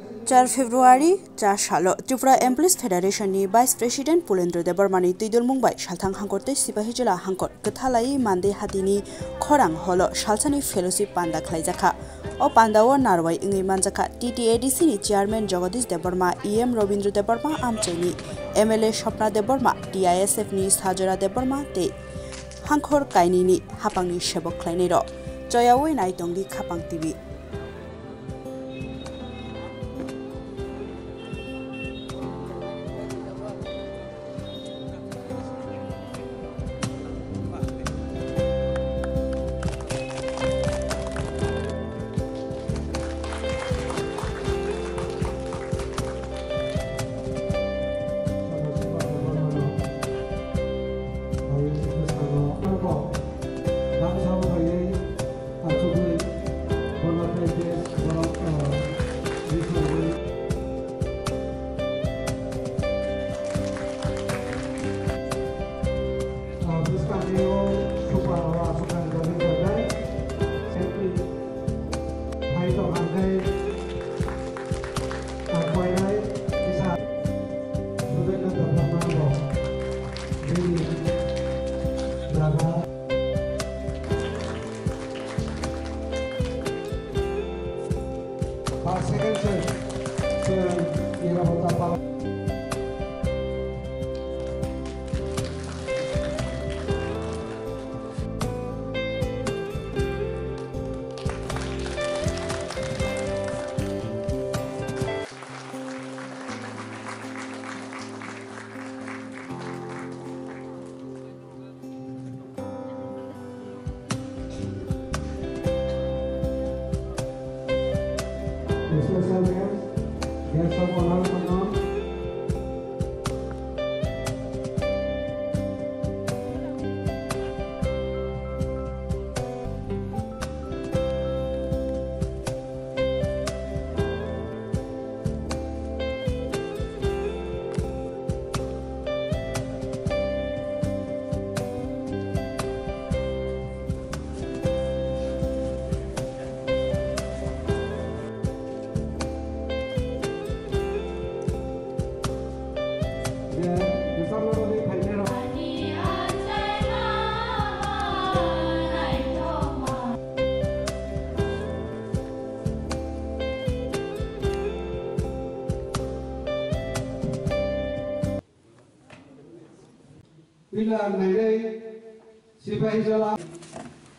4 Februari jar salo Tripura Employees Federation ni Vice President Pulendra Debarmani tuidul mungbai salthang hangkorte sipahijala hangkor kethalai mande hatini khorang holo salsani fellowship panda khlaijaka o pandao narwai ingi manjaka TTADC ni chairman Jagadish Debarma EM Robindra Debarma amcheni MLA Shopna Debarma DISF ni Sajara Debarma te hangkor kaini ni hapangni sebok khlaini ro joyawoi naitongdi khapang TV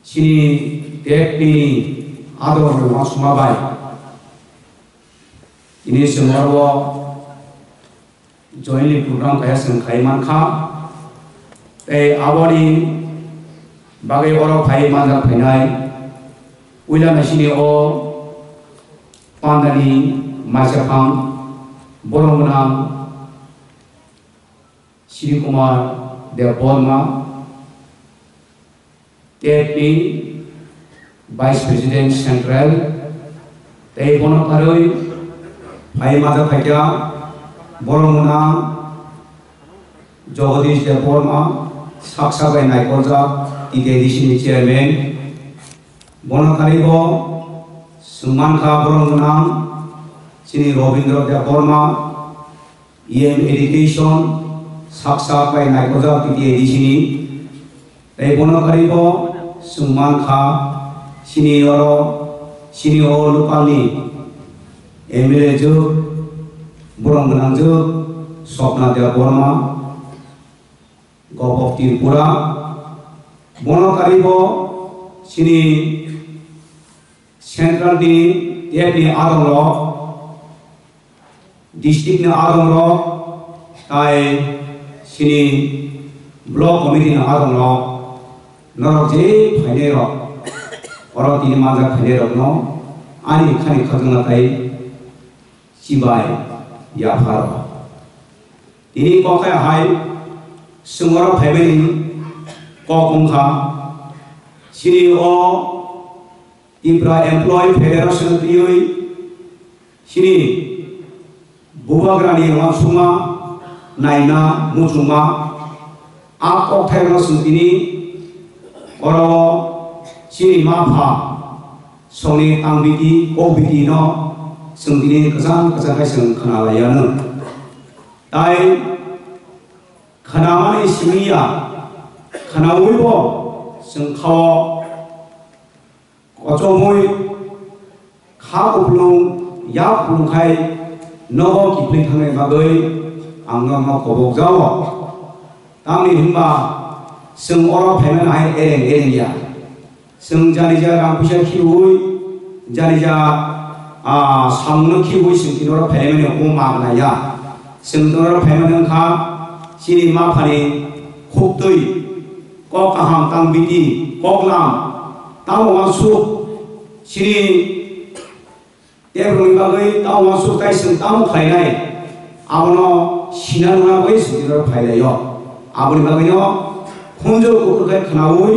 Sini tekni ador masmabai ini semua jointly program kaya sengkaiman kha awali bagai orang fai manjak fainai uila masini o pandani masapang borongmunam Sri Kumar Deborma TFP Vice President Central tei bono karoi pai mata phaikia boromuna Jagadish Deborma saksa bai naikolja TTADC ni chairman bono karibo Suman Kha boromuna Sini Robindra Deborma EM Education saksa bai naikolja TTADC ni tei bono karibo Suman Kha sini o lupalni MLA juk borong benang juk Shopna Deborma Gop of Tripura bono karibo sini central di TFP Adongro district ni Adongro tai sini block committee ni Adongro norok je phaine ro orang tini majak phaine ro no ani khani khajna tai sibai ya pharo tini ko kha hai sungoro family ko kongkha sini o Tripura Employee Federation tioi sini bubagrani ma suma naina musuma ak ok thai no sutini oro sini ma pha soni tangbiti obiti no जों दिनै गोजान गोजानहाय जों खोनालायानो दाय खोनामानि सिमिया खोनावैबो जों खाव अजमै खा गुलुं या गुलुंखाय न'आव गिफ्ले थांनाय बागै आङो माखौबो जाव तामनि होनबा जों अराव फायनो हाय एरेंगिया जों जानिजा रां फैसा खिउै जानिजा सामनो खिउै जों दिनरा फायनो अमा नाया जों दिनरा फायनो खा सिनि मा फानि खुबदै क काहाम तां बिदि कगलाम तां वासु सिनि देब्रनि बागै तां वासु ताइ जों तां फायनाय आवनो सिना नङा बै जों दिनरा फायलायो आबनि बागैनो खुंजो कुकुरखाय खोनावै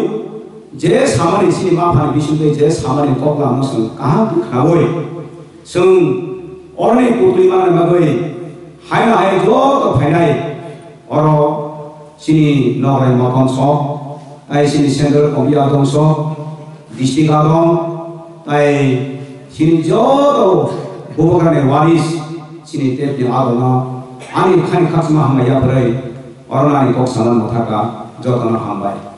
जे सामानि सिनेमा फानि बिसुदै जे सामानि कगलाम जों काहा खोनावै जों अरनि कुकुरनि माने बागै हायना हाय ज' फायनाय अर सिनि नगराय माखन सक ताइ सिनि सेंग्रा कबिया दं सक डिस्ट्रिक्ट दं ताइ सिनि ज' बबग्रानि वारिस सिनि टेपनि आदना आनि खानि खासमा हामाया बोरै अरनानि कक सामान मथाका जतन हामबाय